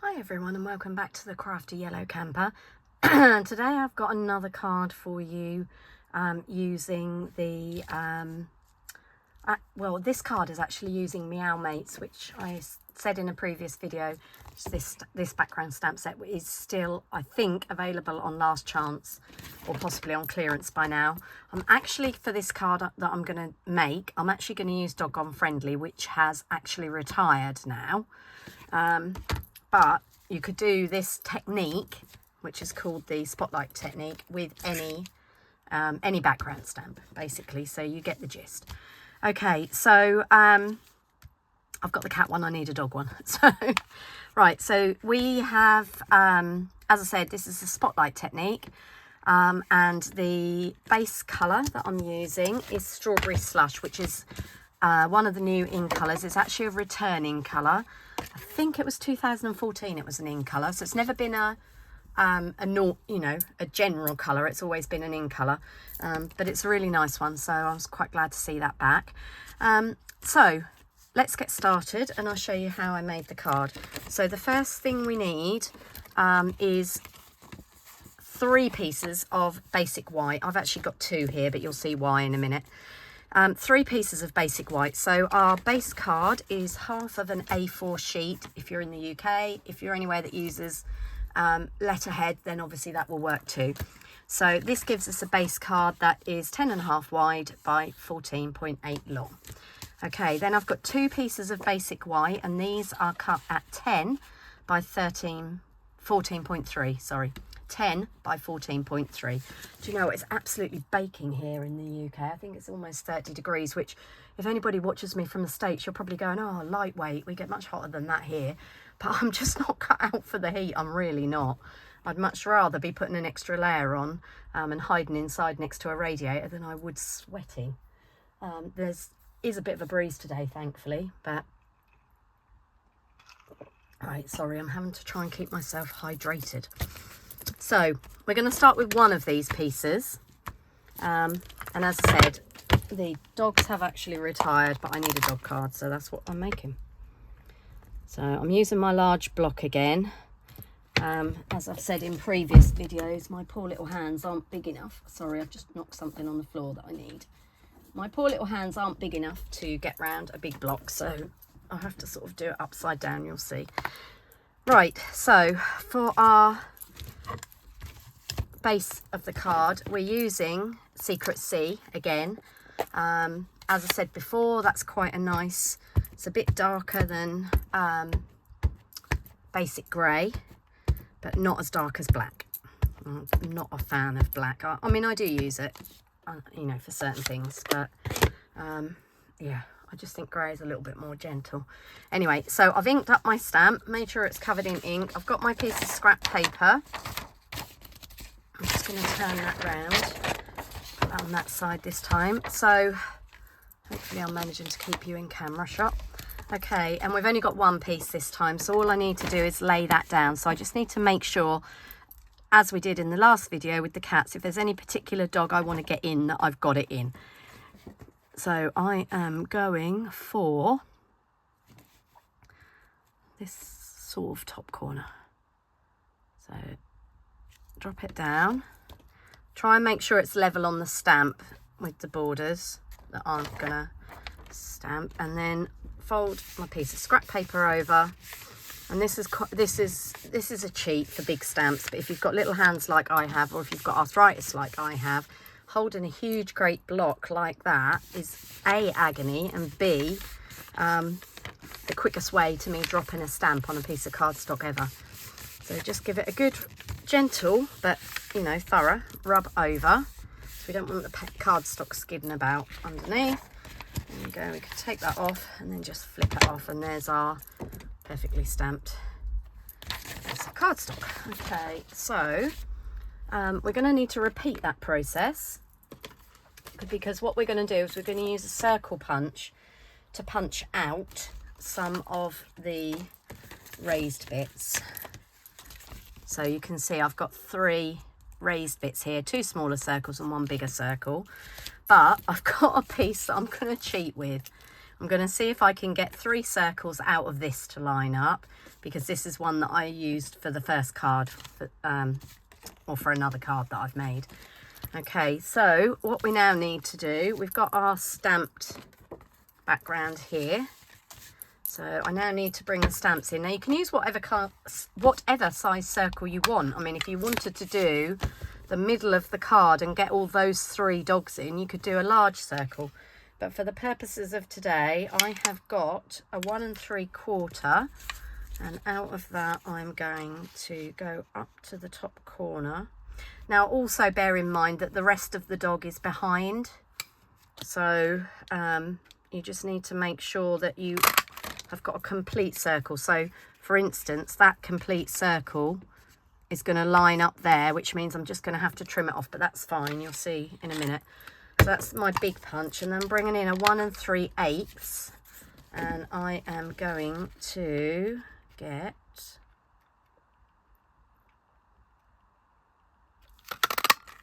Hi everyone and welcome back to the Crafty Yellow Camper. Today I've got another card for you using the, well, this card is actually using Meow Mates, which I said in a previous video. This background stamp set is still, I think, available on last chance or possibly on clearance by now. I'm actually, for this card that I'm going to make, I'm actually going to use Doggone Friendly, which has actually retired now. But you could do this technique, which is called the spotlight technique, with any background stamp, basically. So you get the gist. Okay, so I've got the cat one. I need a dog one. So, right. So we have, as I said, this is the spotlight technique, and the base colour that I'm using is Strawberry Slush, which is one of the new in colours. It's actually a returning colour. I think it was 2014 it was an in colour, so it's never been a general colour. It's always been an in colour, but it's a really nice one, so I was quite glad to see that back. So let's get started and I'll show you how I made the card. So the first thing we need is 3 pieces of basic white. I've actually got 2 here, but you'll see why in a minute. 3 pieces of basic white. So our base card is half of an A4 sheet if you're in the UK. If you're anywhere that uses letterhead, then obviously that will work too. So this gives us a base card that is 10.5 wide by 14.8 long. Okay, then I've got 2 pieces of basic white, and these are cut at 10 by 14.3, sorry. 10 by 14.3. Do you know, it's absolutely baking here in the UK. I think it's almost 30 degrees, which if anybody watches me from the States, you're probably going, oh, lightweight, we get much hotter than that here. But I'm just not cut out for the heat. I'm really not. I'd much rather be putting an extra layer on and hiding inside next to a radiator than I would sweating. There is a bit of a breeze today, thankfully, but right, sorry, I'm having to try and keep myself hydrated. So we're going to start with one of these pieces, and as I said, the dogs have actually retired, but I need a dog card, so that's what I'm making. So I'm using my large block again. As I've said in previous videos, my poor little hands aren't big enough. Sorry, I've just knocked something on the floor that I need. My poor little hands aren't big enough to get round a big block, so I'll have to sort of do it upside down, you'll see. Right, so for our base of the card, we're using Secret Sea again. As I said before, that's quite a nice, it's a bit darker than basic grey, but not as dark as black. I'm not a fan of black. I mean, I do use it, you know, for certain things, but yeah, I just think grey is a little bit more gentle. Anyway, so I've inked up my stamp, made sure it's covered in ink. I've got my piece of scrap paper. I'm just going to turn that round on that side this time. So hopefully I'm managing to keep you in camera shot. Okay, and we've only got one piece this time, so all I need to do is lay that down. So I just need to make sure, as we did in the last video with the cats, if there's any particular dog I want to get in, that I've got it in. So I am going for this sort of top corner. So drop it down. Try and make sure it's level on the stamp with the borders that I'm gonna stamp, and then fold my piece of scrap paper over. And this is a cheat for big stamps, but if you've got little hands like I have, or if you've got arthritis like I have, holding a huge great block like that is A, agony, and B, the quickest way to me dropping a stamp on a piece of cardstock ever. So just give it a good gentle but, you know, thorough rub over, so we don't want the cardstock skidding about underneath. There you go, we can take that off and then just flip it off, and there's our perfectly stamped piece of cardstock. Okay, so we're going to need to repeat that process, because what we're going to do is we're going to use a circle punch to punch out some of the raised bits. So you can see I've got 3 raised bits here, 2 smaller circles and 1 bigger circle. But I've got a piece that I'm going to cheat with. I'm going to see if I can get 3 circles out of this to line up, because this is one that I used for the first card, or for another card that I've made. Okay, so what we now need to do, we've got our stamped background here. So I now need to bring the stamps in. Now you can use whatever size circle you want. I mean, if you wanted to do the middle of the card and get all those 3 dogs in, you could do a large circle. But for the purposes of today, I have got a 1 3/4, and out of that I'm going to go up to the top corner. Now also bear in mind that the rest of the dog is behind, so you just need to make sure that you have got a complete circle. So for instance, that complete circle is going to line up there, which means I'm just going to have to trim it off, but that's fine, you'll see in a minute. So that's my big punch, and then bringing in a 1 3/8, and I am going to get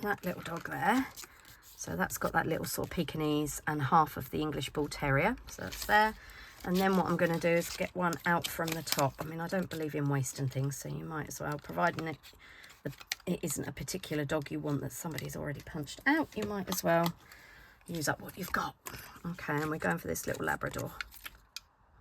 that little dog there. So that's got that little sort of Pekingese and half of the English Bull Terrier, so that's there. And then what I'm going to do is get one out from the top. I mean, I don't believe in wasting things, so you might as well, providing it isn't a particular dog you want that somebody's already punched out, you might as well use up what you've got. Okay, and we're going for this little Labrador.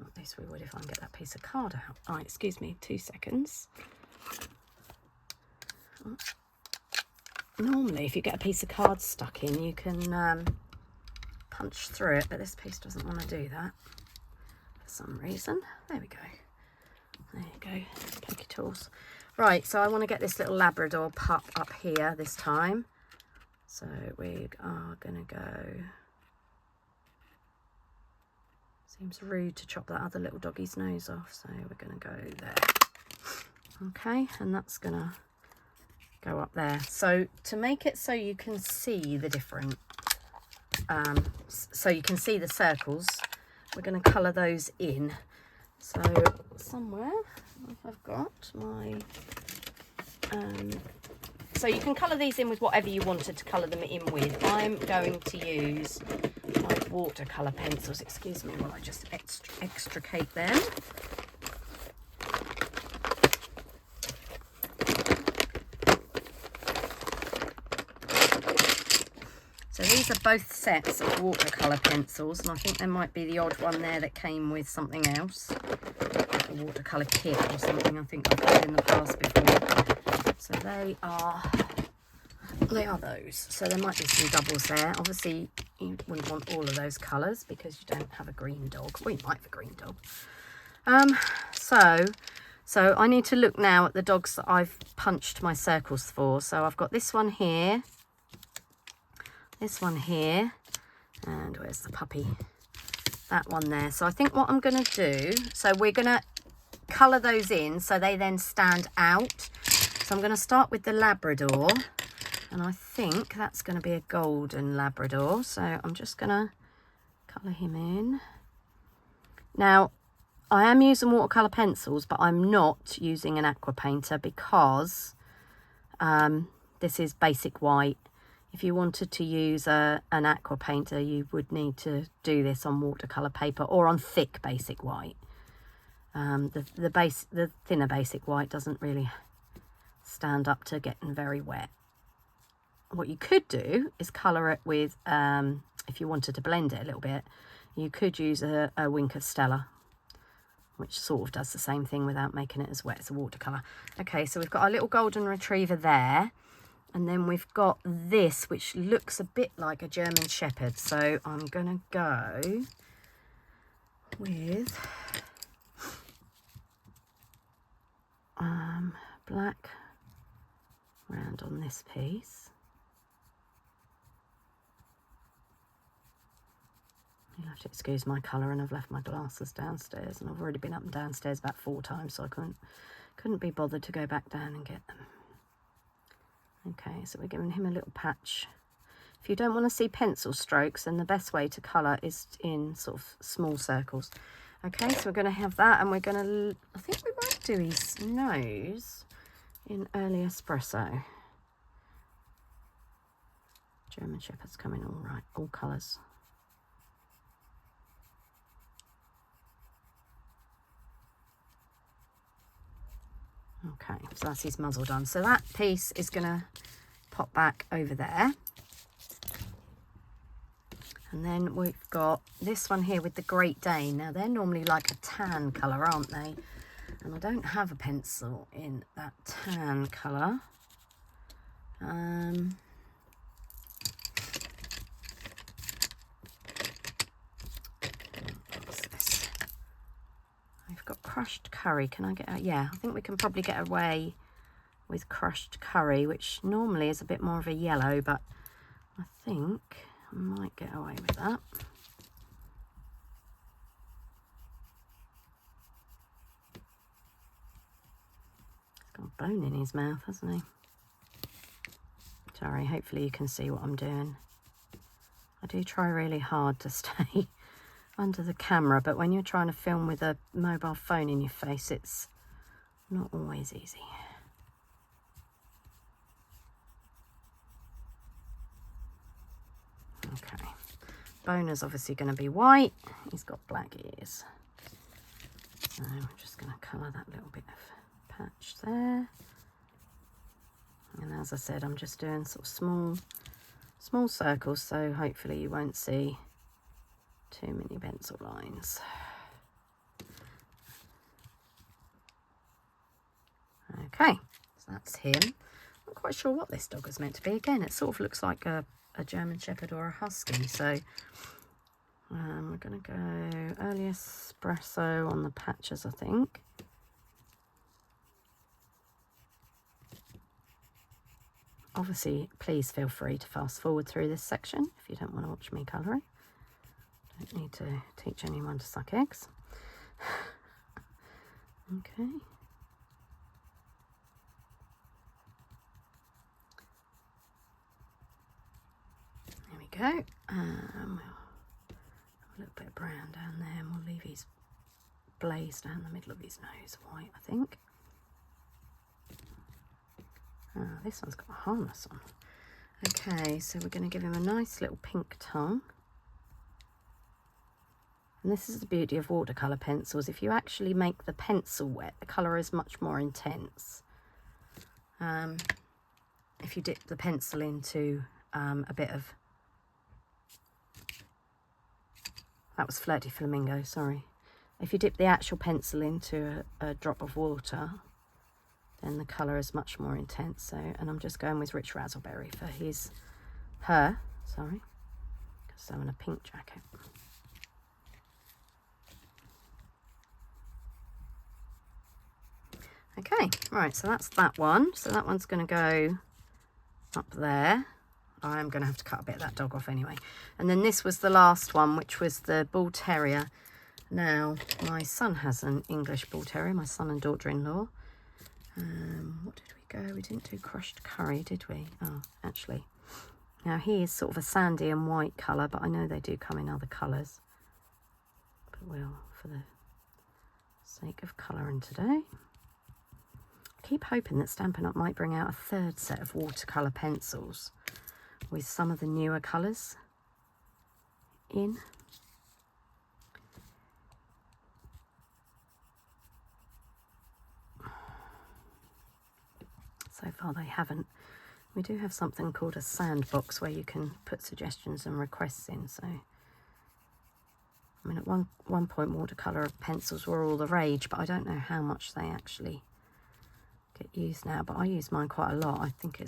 At least we would if I can get that piece of card out. All right, excuse me, 2 seconds. Normally, if you get a piece of card stuck in, you can punch through it, but this piece doesn't want to do that for some reason. There we go. There you go, pokey tools. Right, so I want to get this little Labrador pup up here this time. So we are going to go... Seems rude to chop that other little doggy's nose off, so we're going to go there. Okay, and that's going to go up there. So to make it so you can see the different, so you can see the circles, we're going to colour those in. So somewhere I've got my, so you can colour these in with whatever you wanted to colour them in with. I'm going to use my watercolour pencils. Excuse me while I just extricate them. So these are both sets of watercolour pencils, and I think there might be the odd one there that came with something else, like a watercolour kit or something. I think I've had in the past before. So they are those. So there might be some doubles there. Obviously, you wouldn't want all of those colours because you don't have a green dog. Well, you might have a green dog. So I need to look now at the dogs that I've punched my circles for. So I've got this one here. This one here, and where's the puppy? That one there. So I think what I'm going to do, so we're going to colour those in so they then stand out. So I'm going to start with the Labrador, and I think that's going to be a golden Labrador. So I'm just going to colour him in. Now, I am using watercolour pencils, but I'm not using an aqua painter because this is basic white. If you wanted to use an aqua painter, you would need to do this on watercolour paper or on thick basic white. The thinner basic white doesn't really stand up to getting very wet. What you could do is colour it with, if you wanted to blend it a little bit, you could use a wink of Stella, which sort of does the same thing without making it as wet as a watercolour. Okay, so we've got our little golden retriever there. And then we've got this, which looks a bit like a German Shepherd. So I'm going to go with black round on this piece. You'll have to excuse my colour, and I've left my glasses downstairs, and I've already been up and downstairs about 4 times, so I couldn't be bothered to go back down and get them. Okay, so we're giving him a little patch. If you don't want to see pencil strokes, then the best way to colour is in sort of small circles. Okay, so we're going to have that, and we're going to, I think we might do his nose in early espresso. German Shepherd's coming all right, all colours. Okay, so that's his muzzle done. So that piece is going to pop back over there. And then we've got this one here with the Great Dane. Now, they're normally like a tan colour, aren't they? And I don't have a pencil in that tan colour. What's this? I've got crushed curry. Can I get out? Yeah, I think we can probably get away with crushed curry, which normally is a bit more of a yellow, but I think I might get away with that. He's got a bone in his mouth, hasn't he? Sorry, hopefully you can see what I'm doing. I do try really hard to stay under the camera, but when you're trying to film with a mobile phone in your face, it's not always easy. Okay, Boner's obviously going to be white. He's got black ears. So I'm just going to colour that little bit of patch there. And as I said, I'm just doing sort of small circles, so hopefully you won't see too many pencil lines. Okay, so that's him. I'm not quite sure what this dog is meant to be. Again, it sort of looks like a German Shepherd or a Husky, so we're going to go early espresso on the patches, I think. Obviously, please feel free to fast forward through this section if you don't want to watch me colouring. Don't need to teach anyone to suck eggs. Okay. There we go. We'll have a little bit of brown down there, and we'll leave his blaze down the middle of his nose white, I think. This one's got a harness on. Okay, so we're going to give him a nice little pink tongue. And this is the beauty of watercolour pencils. If you actually make the pencil wet, the colour is much more intense. If you dip the pencil into a bit of... That was Flirty Flamingo, sorry. If you dip the actual pencil into a drop of water, then the colour is much more intense. So, and I'm just going with Rich Razzleberry for her, sorry, because I'm in a pink jacket. Okay, right, so that's that one. So that one's going to go up there. I'm going to have to cut a bit of that dog off anyway. And then this was the last one, which was the Bull Terrier. Now, my son has an English Bull Terrier, my son and daughter-in-law. What did we go? We didn't do crushed curry, did we? Oh, actually. Now, he is sort of a sandy and white colour, but I know they do come in other colours. But we'll, for the sake of colouring today. I keep hoping that Stampin' Up! Might bring out a third set of watercolour pencils with some of the newer colours in. So far they haven't. We do have something called a sandbox where you can put suggestions and requests in. So, I mean, at one point watercolour pencils were all the rage, but I don't know how much they actually get used now. But I use mine quite a lot. I think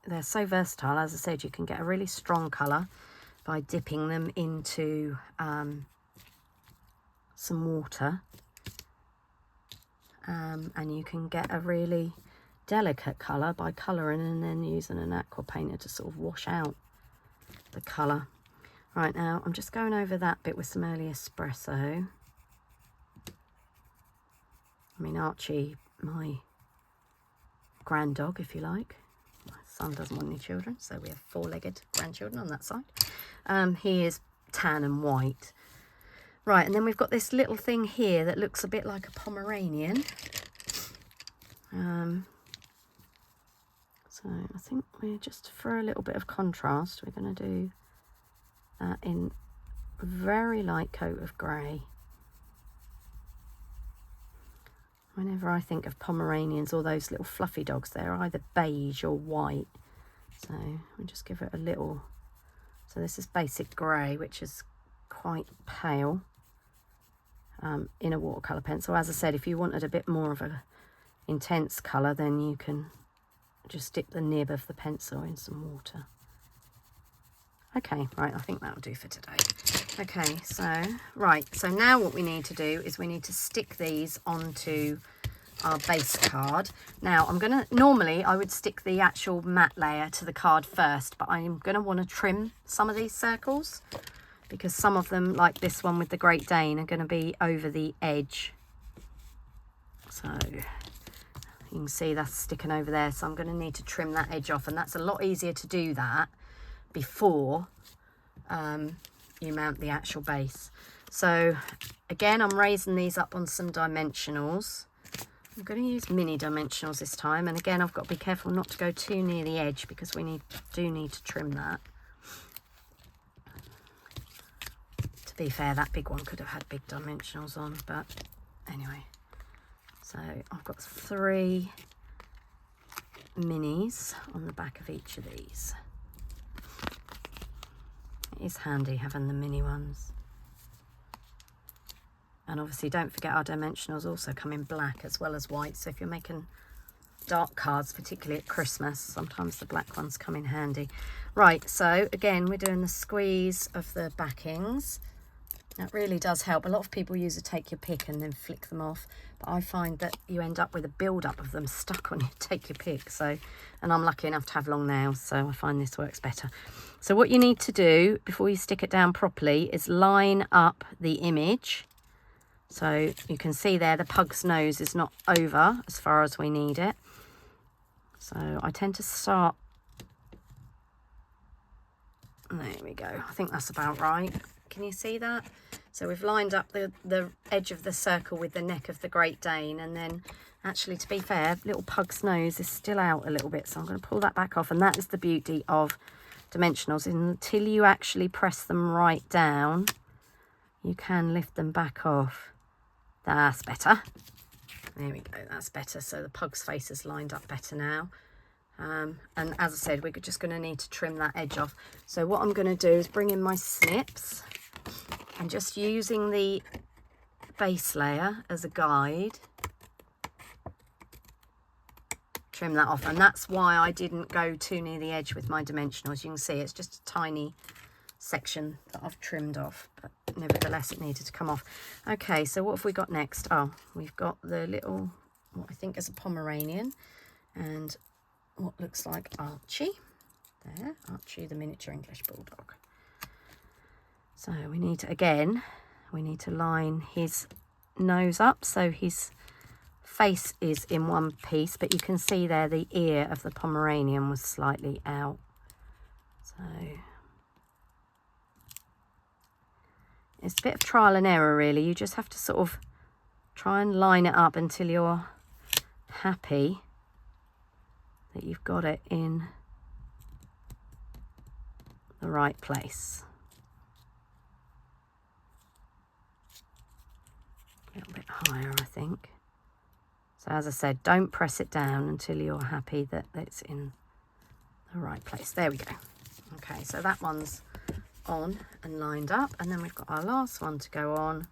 they're so versatile. As I said, you can get a really strong colour by dipping them into some water, and you can get a really delicate colour by colouring and then using an aqua painter to sort of wash out the colour. Right, now I'm just going over that bit with some early espresso. I mean, Archie, my grand dog, if you like. My son doesn't want any children, so we have four-legged grandchildren on that side. He is tan and white. Right, and then we've got this little thing here that looks a bit like a Pomeranian. So I think we're just, for a little bit of contrast, we're going to do that in a very light coat of grey. Whenever I think of Pomeranians or those little fluffy dogs, they're either beige or white. So I'll just give it a little. So this is basic grey, which is quite pale in a watercolour pencil. As I said, if you wanted a bit more of a intense colour, then you can just dip the nib of the pencil in some water. Okay, right, I think that'll do for today. Okay, so, right, so now what we need to do is we need to stick these onto our base card. Now, normally I would stick the actual matte layer to the card first, but I'm going to want to trim some of these circles because some of them, like this one with the Great Dane, are going to be over the edge. So you can see that's sticking over there, so I'm going to need to trim that edge off, and that's a lot easier to do that before you mount the actual base. So again, I'm raising these up on some dimensionals. I'm going to use mini dimensionals this time, and again I've got to be careful not to go too near the edge because we do need to trim that. To be fair, that big one could have had big dimensionals on, but anyway. So I've got 3 minis on the back of each of these. It is handy having the mini ones. And obviously don't forget our dimensionals also come in black as well as white. So if you're making dark cards, particularly at Christmas, sometimes the black ones come in handy. Right, so again, we're doing the squeeze of the backings. That really does help. A lot of people use a take your pick and then flick them off, but I find that you end up with a build-up of them stuck on your take your pick. So, and I'm lucky enough to have long nails, so I find this works better. So what you need to do before you stick it down properly is line up the image. So you can see there the pug's nose is not over as far as we need it. So I tend to start, there we go, I think that's about right. Can you see that? So we've lined up the edge of the circle with the neck of the Great Dane, and then actually, to be fair, little pug's nose is still out a little bit, so I'm going to pull that back off. And that is the beauty of dimensionals. Until you actually press them right down, you can lift them back off. That's better. There we go, that's better. So the pug's face is lined up better now. And as I said, we're just going to need to trim that edge off. So what I'm going to do is bring in my snips and just using the base layer as a guide, trim that off. And that's why I didn't go too near the edge with my dimensionals. You can see it's just a tiny section that I've trimmed off, but nevertheless it needed to come off. Okay, so what have we got next? Oh, we've got the little, what I think is a Pomeranian, and what looks like Archie. There, Archie the miniature English bulldog. So we need to, again, we need to line his nose up so his face is in one piece, but you can see there the ear of the Pomeranian was slightly out. So it's a bit of trial and error really. You just have to sort of try and line it up until you're happy that you've got it in the right place. A little bit higher, I think. So as I said, don't press it down until you're happy that it's in the right place. There we go. Okay, so that one's on and lined up, and then we've got our last one to go on.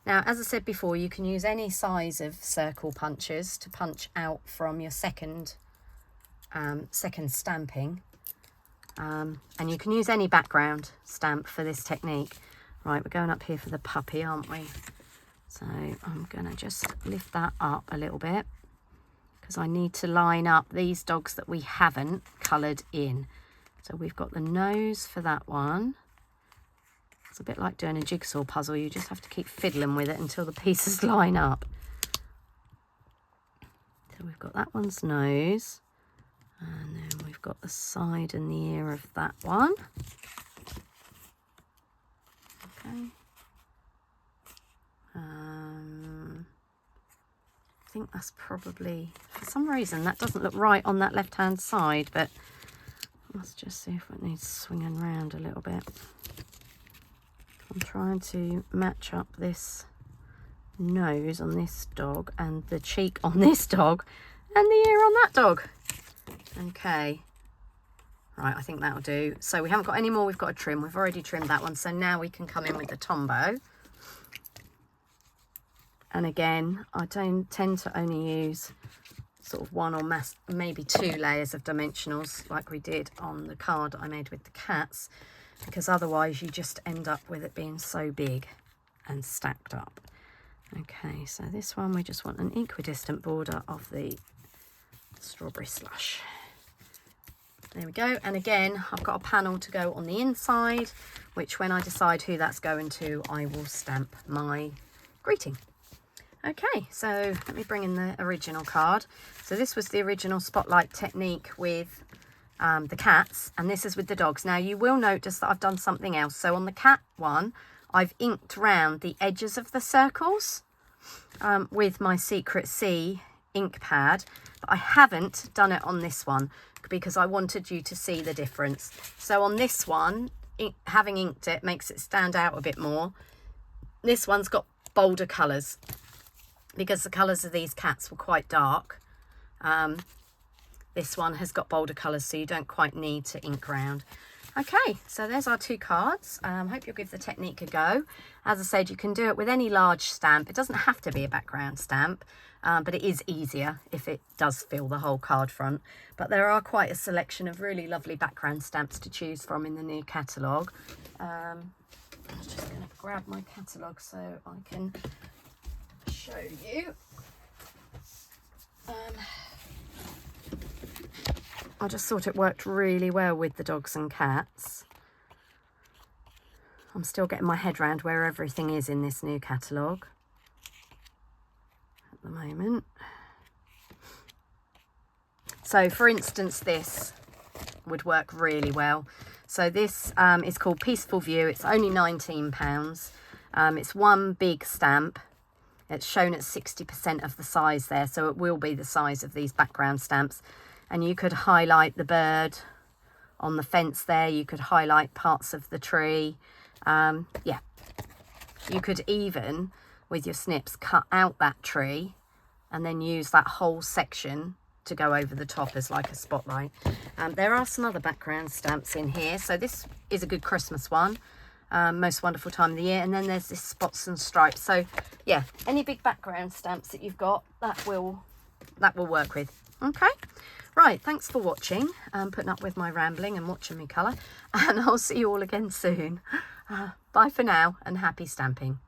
Now, as I said before, you can use any size of circle punches to punch out from your second stamping, and you can use any background stamp for this technique. Right, we're going up here for the puppy, aren't we? So I'm going to just lift that up a little bit because I need to line up these dogs that we haven't coloured in. So we've got the nose for that one. It's a bit like doing a jigsaw puzzle. You just have to keep fiddling with it until the pieces line up. So we've got that one's nose. And then we've got the side and the ear of that one. Okay. I think that's probably, for some reason, that doesn't look right on that left-hand side, but let's just see if it needs swinging around a little bit. I'm trying to match up this nose on this dog and the cheek on this dog and the ear on that dog. Okay, right, I think that'll do. So we haven't got any more we've got to trim. We've already trimmed that one, so now we can come in with the Tombow. And again, I don't tend to only use sort of one or maybe 2 layers of dimensionals like we did on the card that I made with the cats, because otherwise you just end up with it being so big and stacked up. Okay, so this one we just want an equidistant border of the strawberry slush. There we go. And again, I've got a panel to go on the inside, which when I decide who that's going to, I will stamp my greeting. Okay, so let me bring in the original card. So this was the original Spotlight technique with the cats, and this is with the dogs. Now you will notice that I've done something else. So on the cat one, I've inked round the edges of the circles with my Secret C ink pad, but I haven't done it on this one because I wanted you to see the difference. So on this one, having inked it makes it stand out a bit more. This one's got bolder colours because the colours of these cats were quite dark. This one has got bolder colours, so you don't quite need to ink round. Okay, so there's our 2 cards. Hope you'll give the technique a go. As I said, you can do it with any large stamp. It doesn't have to be a background stamp, but it is easier if it does fill the whole card front. But there are quite a selection of really lovely background stamps to choose from in the new catalogue. I'm just going to grab my catalogue so I can show you. I just thought it worked really well with the dogs and cats. I'm still getting my head around where everything is in this new catalogue at the moment. So for instance, this would work really well. So this is called Peaceful View. It's only £19. It's one big stamp. It's shown at 60% of the size there, so it will be the size of these background stamps. And you could highlight the bird on the fence there. You could highlight parts of the tree. Yeah, you could even, with your snips, cut out that tree and then use that whole section to go over the top as like a spotlight. There are some other background stamps in here. So this is a good Christmas one. Most wonderful time of the year. And then there's this spots and stripes. So yeah, any big background stamps that you've got, that will work with. Okay, right, thanks for watching, putting up with my rambling and watching me colour, and I'll see you all again soon. Bye for now, and happy stamping.